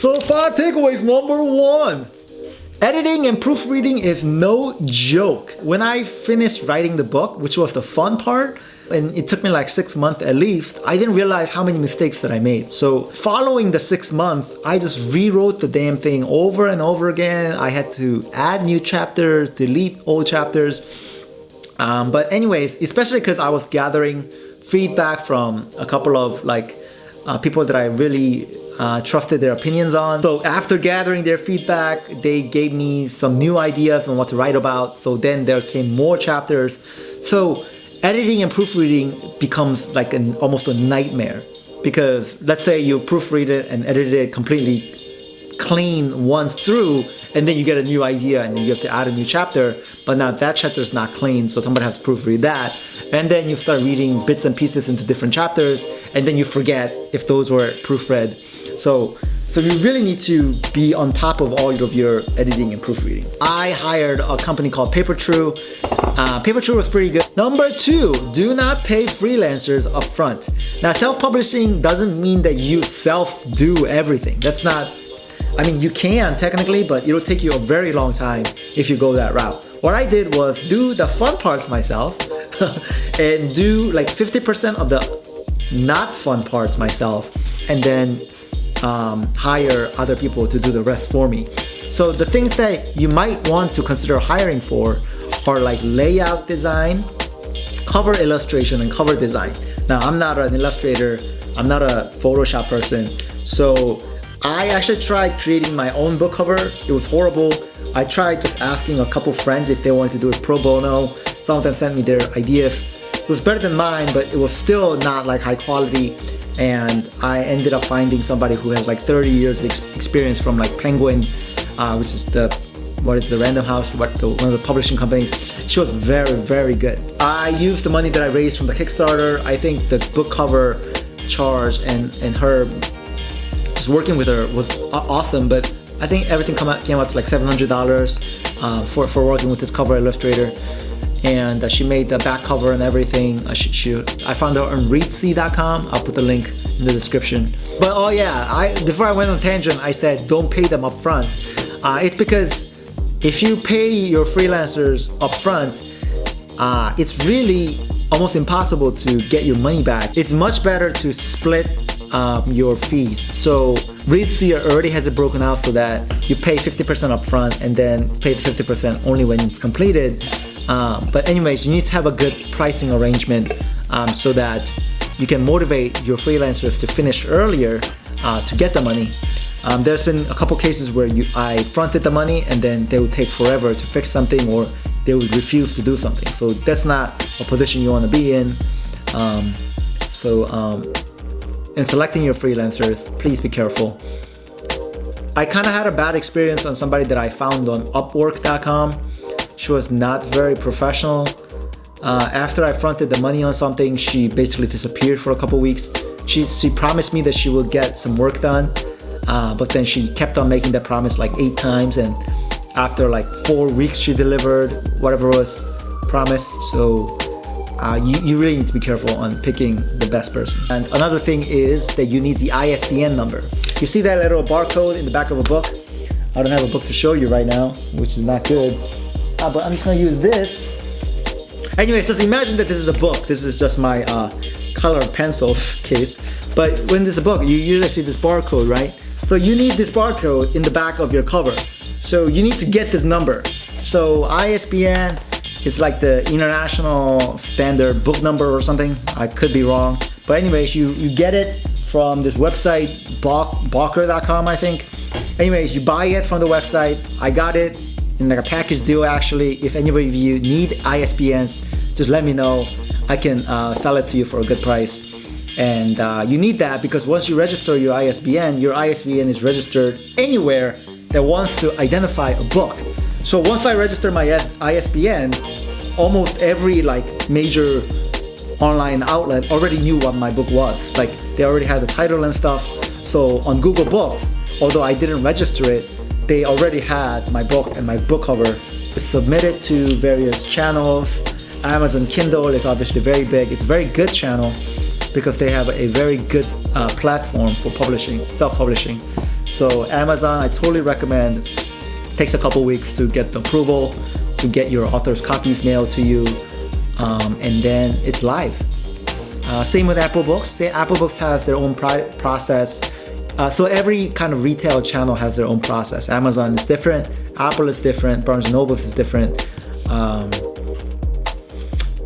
So 5 takeaways. Number 1. Editing and proofreading is no joke. When I finished writing the book, which was the fun part, and it took me like 6 months at least, I didn't realize how many mistakes that I made. So following the 6 months, I just rewrote the damn thing over and over again. I had to add new chapters, delete old chapters. But anyways, especially because I was gathering feedback from a couple of people that I really trusted their opinions on. So after gathering their feedback, they gave me some new ideas on what to write about. So then there came more chapters. So editing and proofreading becomes like almost a nightmare, because let's say you proofread it and edited it completely clean once through, and then you get a new idea and you have to add a new chapter, but now that chapter is not clean, so somebody has to proofread that, and then you start reading bits and pieces into different chapters, and then you forget if those were proofread. So you really need to be on top of all of your editing and proofreading. I hired a company called Paperbook. Paperbook was pretty good. Number 2, do not pay freelancers upfront. Now, self-publishing doesn't mean that you self-do everything. That's not, I mean, you can technically, but it'll take you a very long time if you go that route. What I did was do the fun parts myself and do like 50% of the not fun parts myself, and then hire other people to do the rest for me. So the things that you might want to consider hiring for are like layout design, cover illustration, and cover design. Now, I'm not an illustrator, I'm not a Photoshop person, so I actually tried creating my own book cover. It was horrible. I tried just asking a couple friends if they wanted to do it pro bono. Some of them sent me their ideas. It was better than mine, but it was still not like high quality. And I ended up finding somebody who has like 30 years of experience from like Penguin, which is the Random House, one of the publishing companies. She was very, very good. I used the money that I raised from the Kickstarter. I think the book cover charge and her, just working with her was awesome, but I think everything came out to like $700 for working with this cover illustrator. And she made the back cover and everything. I found her on readsy.com. I'll put the link in the description. But oh yeah, before I went on a tangent, I said don't pay them up front. It's because if you pay your freelancers up front, it's really almost impossible to get your money back. It's much better to split your fees. So Readsy already has it broken out so that you pay 50% up front and then pay the 50% only when it's completed. But anyways, you need to have a good pricing arrangement so that you can motivate your freelancers to finish earlier to get the money. There's been a couple cases where I fronted the money and then they would take forever to fix something, or they would refuse to do something. So that's not a position you want to be in. In selecting your freelancers, please be careful. I kind of had a bad experience on somebody that I found on Upwork.com. She was not very professional. After I fronted the money on something, she basically disappeared for a couple weeks. She promised me that she would get some work done, but then she kept on making that promise like 8 times, and after like 4 weeks she delivered whatever was promised. So you really need to be careful on picking the best person. And another thing is that you need the ISBN number. You see that little barcode in the back of a book? I don't have a book to show you right now, which is not good. But I'm just going to use this. Anyways, just imagine that this is a book. This is just my color pencils case. But when this is a book, you usually see this barcode, right? So you need this barcode in the back of your cover. So you need to get this number. So ISBN is like the international standard book number or something. I could be wrong. But anyways, you get it from this website, Balker.com, I think. Anyways, you buy it from the website. I got it in like a package deal actually. If anybody of you need ISBNs, just let me know. I can sell it to you for a good price. And you need that because once you register your ISBN is registered anywhere that wants to identify a book. So once I register my ISBN, almost every like major online outlet already knew what my book was. Like they already had the title and stuff. So on Google Books, although I didn't register it, they already had my book and my book cover. It's submitted to various channels. Amazon Kindle is obviously very big. It's a very good channel because they have a very good platform for publishing, self-publishing. So Amazon, I totally recommend. Takes a couple weeks to get the approval, to get your author's copies mailed to you, and then it's live. Same with Apple Books. Apple Books has their own process. So every kind of retail channel has their own process. Amazon is different, Apple is different, Barnes & Noble is different.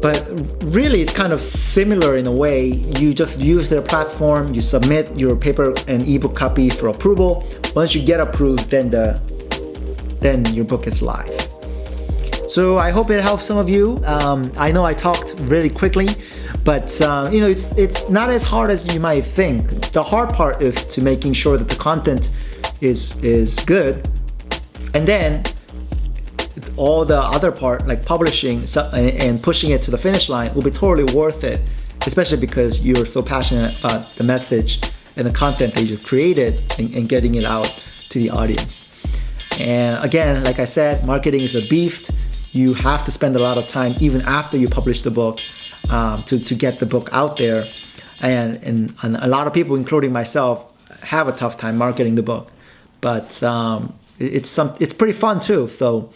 But really it's kind of similar in a way. You just use their platform, you submit your paper and ebook copy for approval. Once you get approved, then your book is live. So I hope it helps some of you. I know I talked really quickly, but you know, it's not as hard as you might think. The hard part is to making sure that the content is good, and then all the other part, like publishing and pushing it to the finish line, will be totally worth it, especially because you're so passionate about the message and the content that you've created and getting it out to the audience. And again, like I said, marketing is a beast. You have to spend a lot of time even after you publish the book to get the book out there. And a lot of people, including myself, have a tough time marketing the book. But it's pretty fun too. So